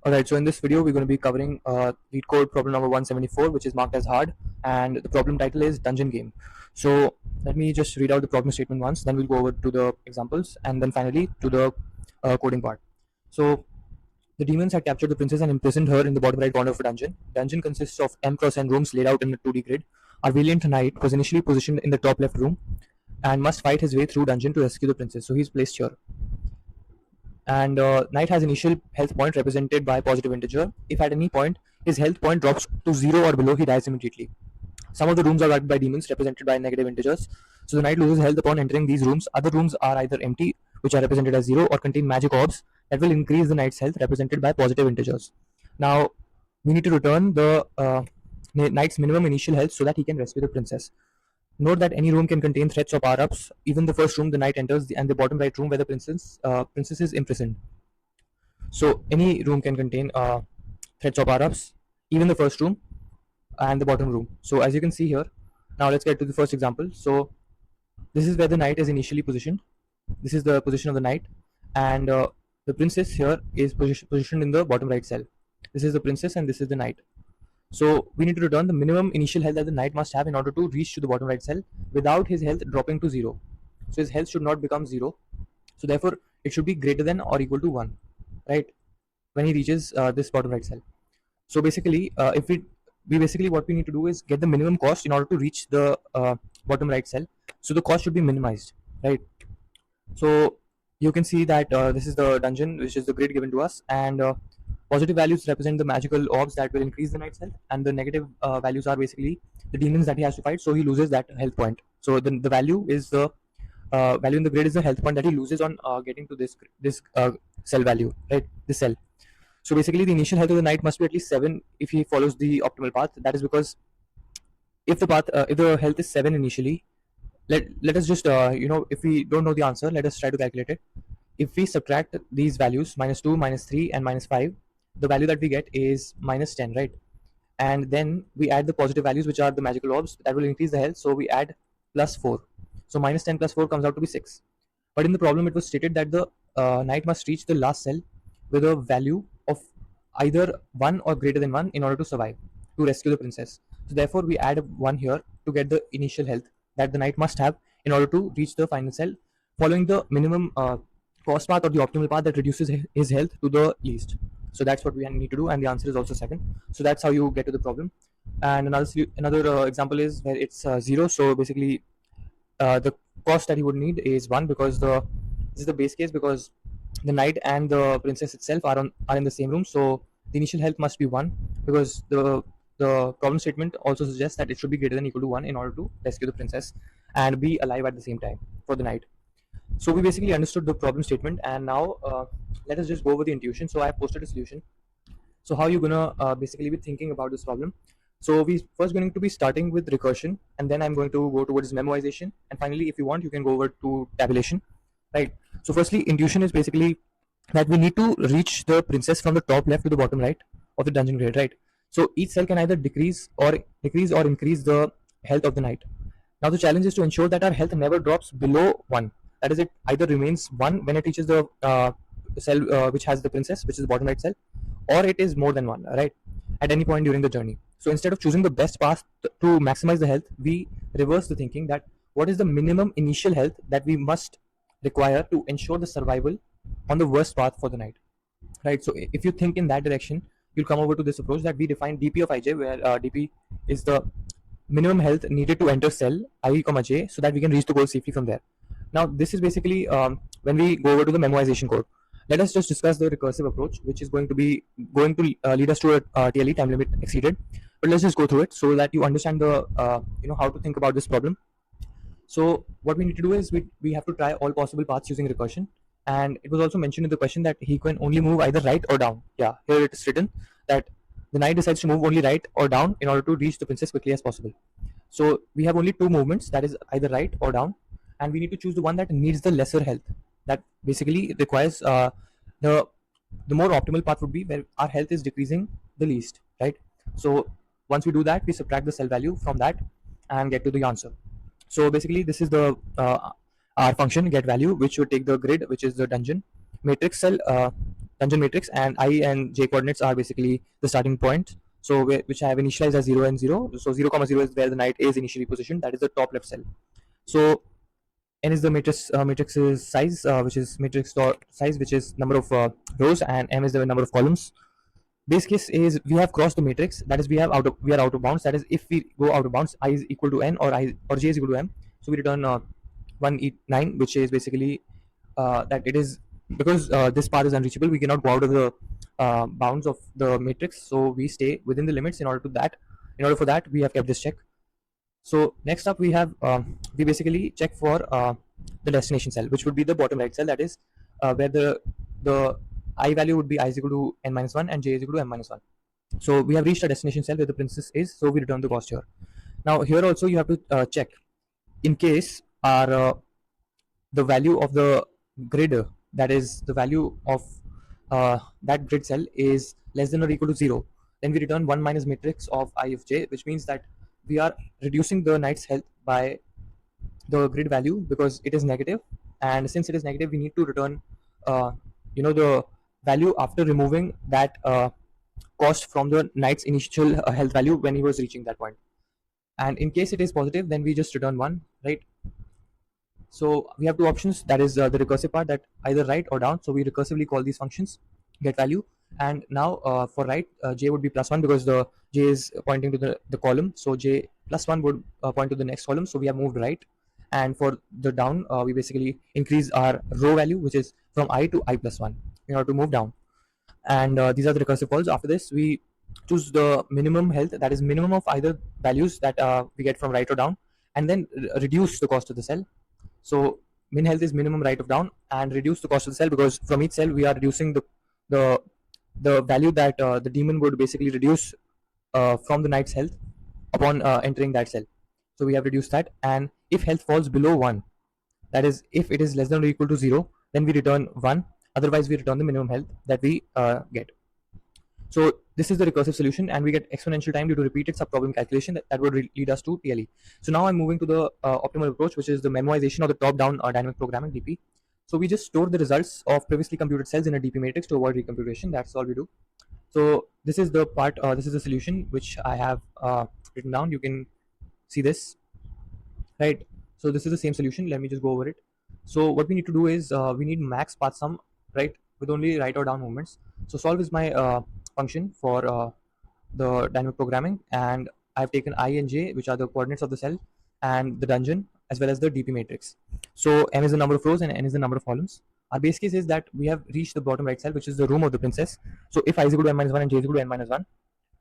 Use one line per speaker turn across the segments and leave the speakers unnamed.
Alright, so in this video we're going to be covering lead code problem number 174, which is marked as hard, and the problem title is Dungeon Game. So let me just read out the problem statement once, then we'll go over to the examples, and then finally to the coding part. So the demons had captured the princess and imprisoned her in the bottom right corner of a dungeon. Dungeon consists of M cross N rooms laid out in a 2D grid. Our valiant knight was initially positioned in the top left room and must fight his way through dungeon to rescue the princess. So he's placed here. And knight has initial health point represented by positive integer. If at any point his health point drops to 0 or below, he dies immediately. Some of the rooms are guarded by demons represented by negative integers, so the knight loses health upon entering these rooms. Other rooms are either empty, which are represented as 0, or contain magic orbs that will increase the knight's health, represented by positive integers. Now we need to return the knight's minimum initial health so that he can rescue the princess. Note that any room can contain threats or power-ups. Even the first room the knight enters, and the bottom right room where the princess is imprisoned. So any room can contain threats or power-ups, even the first room and the bottom room. So as you can see here, now let's get to the first example. So this is where the knight is initially positioned. This is the position of the knight, and the princess here is positioned in the bottom right cell. This is the princess and this is the knight. So we need to return the minimum initial health that the knight must have in order to reach to the bottom right cell without his health dropping to 0. So his health should not become 0. So therefore it should be greater than or equal to 1, right, when he reaches this bottom right cell. So basically if we basically what we need to do is get the minimum cost in order to reach the bottom right cell. So the cost should be minimized, right? So you can see that this is the dungeon, which is the grid given to us, and positive values represent the magical orbs that will increase the knight's health, and the negative values are basically the demons that he has to fight, so he loses that health point. So the value is the value in the grid is the health point that he loses on getting to this cell value, right? This cell. So basically the initial health of the knight must be at least 7 if he follows the optimal path. That is because if the health is 7 initially, let us just if we don't know the answer, let us try to calculate it. If we subtract these values, -2, -3 and -5, the value that we get is -10, right? And then we add the positive values, which are the magical orbs that will increase the health, so we add +4. So -10 + 4 comes out to be 6. But in the problem it was stated that the knight must reach the last cell with a value of either 1 or greater than 1 in order to survive, to rescue the princess. So therefore we add 1 here to get the initial health that the knight must have in order to reach the final cell, following the minimum cost path or the optimal path that reduces his health to the least. So that's what we need to do, and the answer is also 7. So that's how you get to the problem. And another example is where it's 0. So basically the cost that he would need is 1, because this is the base case, because the knight and the princess itself are in the same room. So the initial health must be 1, because the problem statement also suggests that it should be greater than or equal to 1 in order to rescue the princess and be alive at the same time for the knight. So we basically understood the problem statement, and now let us just go over the intuition. So I have posted a solution. So how you're gonna basically be thinking about this problem. So we first going to be starting with recursion, and then I'm going to go towards memoization, and finally if you want you can go over to tabulation, right? So firstly, intuition is basically that we need to reach the princess from the top left to the bottom right of the dungeon grid, right? So each cell can either decrease or increase the health of the knight. Now the challenge is to ensure that our health never drops below 1. That is, it either remains 1 when it reaches the cell which has the princess, which is the bottom right cell, or it is more than 1, right, at any point during the journey. So instead of choosing the best path to maximize the health, we reverse the thinking that what is the minimum initial health that we must require to ensure the survival on the worst path for the knight, right? So if you think in that direction, you'll come over to this approach that we define dp of ij, where dp is the minimum health needed to enter cell I, j, so that we can reach the goal safely from there. Now this is basically when we go over to the memoization code. Let us just discuss the recursive approach, which is going to lead us to a TLE, time limit exceeded. But let's just go through it so that you understand the how to think about this problem. So what we need to do is we have to try all possible paths using recursion. And it was also mentioned in the question that he can only move either right or down. Yeah, here it is written that the knight decides to move only right or down in order to reach the princess quickly as possible. So we have only 2 movements, that is either right or down, and we need to choose the one that needs the lesser health. That basically requires the more optimal path would be where our health is decreasing the least, right? So once we do that, we subtract the cell value from that and get to the answer. So basically this is the our function get value, which would take the grid, which is the dungeon matrix cell, dungeon matrix, and I and j coordinates are basically the starting point. So which I have initialized as 0 and 0. So 0 comma 0 is where the knight is initially positioned. That is the top left cell. So n is the matrix's size, which is matrix dot size, which is number of rows, and m is the number of columns. Base case is we have crossed the matrix. That is we are out of bounds. That is if we go out of bounds, I is equal to n, or j is equal to m. So we return 1e9, which is basically that it is because this path is unreachable. We cannot go out of the bounds of the matrix. So we stay within the limits. In order for that, we have kept this check. So next up, we have we basically check for the destination cell, which would be the bottom right cell. That is where the I value would be I is equal to n minus 1 and j is equal to m minus 1. So we have reached a destination cell where the princess is. So we return the cost here. Now here also you have to check in case our the value of the grid, that is the value of that grid cell, is less than or equal to 0, then we return 1 minus matrix of I of j, which means that we are reducing the knight's health by the grid value because it is negative, and since it is negative we need to return the value after removing that cost from the knight's initial health value when he was reaching that point. And in case it is positive, then we just return 1, right? So we have two options, that is the recursive part, that either right or down. So we recursively call these functions get value, and now for right, j would be +1 because the j is pointing to the column. So j +1 would point to the next column. So we have moved right. And for the down, we basically increase our row value, which is from I to I+1 in order to move down. And these are the recursive calls. After this, we choose the minimum health, that is minimum of either values that we get from right or down, and then reduce the cost of the cell. So min health is minimum right of down, and reduce the cost of the cell because from each cell we are reducing the value that the demon would basically reduce from the knight's health upon entering that cell. So we have reduced that, and if health falls below 1, that is if it is less than or equal to 0, then we return 1. Otherwise, we return the minimum health that we get. So this is the recursive solution, and we get exponential time due to repeated subproblem calculation that would lead us to TLE. So now I'm moving to the optimal approach, which is the memoization or the top-down dynamic programming DP. So we just store the results of previously computed cells in a DP matrix to avoid recomputation. That's all we do. So this is the part, this is the solution which I have written down. You can see this, right? So this is the same solution. Let me just go over it. So what we need to do is we need max path sum, right, with only right or down movements. So solve is my function for the dynamic programming, and I've taken I and j, which are the coordinates of the cell and the dungeon, as well as the DP matrix. So m is the number of rows and n is the number of columns. Our base case is that we have reached the bottom right cell, which is the room of the princess. So if I is equal to m minus 1 and j is equal to n minus 1,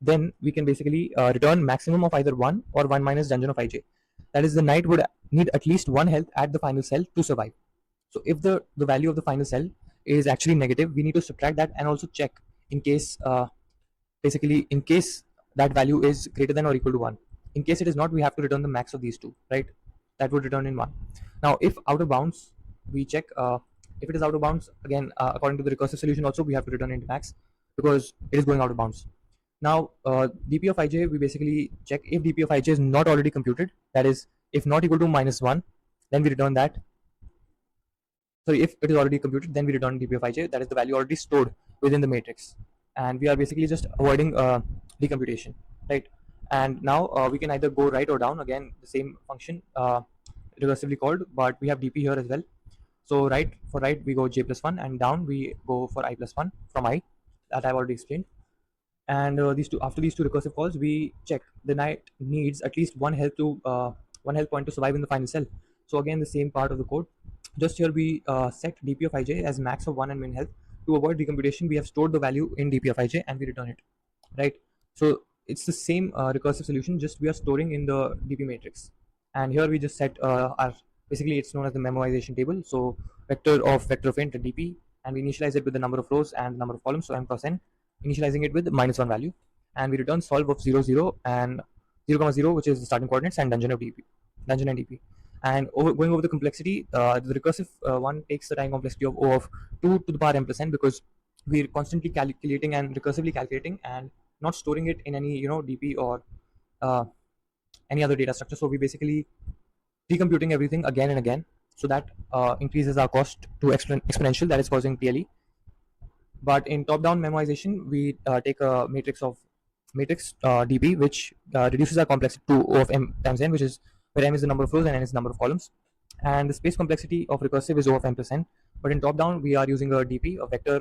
then we can basically return maximum of either 1 or 1 minus dungeon of ij. That is, the knight would need at least 1 health at the final cell to survive. So if the value of the final cell is actually negative, we need to subtract that and also check in case basically in case that value is greater than or equal to 1. In case it is not, we have to return the max of these two, right? That would return in 1. Now if out of bounds, we check if it is out of bounds, again according to the recursive solution also we have to return into max because it is going out of bounds. Now dp of ij, we basically check if dp of ij is not already computed, that is if not equal to -1, then we return that. Sorry, if it is already computed, then we return dp of ij, that is the value already stored within the matrix, and we are basically just avoiding decomputation, right? And now we can either go right or down, again the same function recursively called, but we have dp here as well. So right, for right we go j plus 1, and down we go for I plus 1 from I, that I've already explained. And after these two recursive calls, we check the knight needs at least one health point to survive in the final cell. So again the same part of the code, just here we set dp of ij as max of 1 and min health. To avoid decomputation, we have stored the value in dp of ij and we return it, right? So it's the same recursive solution, just we are storing in the dp matrix. And here we just set our, basically it's known as the memoization table. So vector of int dp, and we initialize it with the number of rows and number of columns, so m cross n, initializing it with -1 value, and we return solve of 0 0 and 0 0, which is the starting coordinates, and dungeon and dp. And going over the complexity, the recursive one takes the time complexity of O of 2 to the power m plus n, because we're constantly calculating and recursively calculating and not storing it in any dp or any other data structure. So we basically recomputing everything again and again, so that increases our cost to exponential, that is causing TLE. But in top-down memorization, we take a matrix dp, which reduces our complexity to O of m times n, which is where m is the number of rows and n is the number of columns. And the space complexity of recursive is O of m plus n. But in top-down, we are using a dp, a vector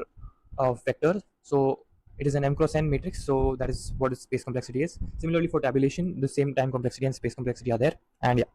of vectors. So it is an m cross n matrix. So that is what its space complexity is. Similarly, for tabulation, the same time complexity and space complexity are there. And yeah.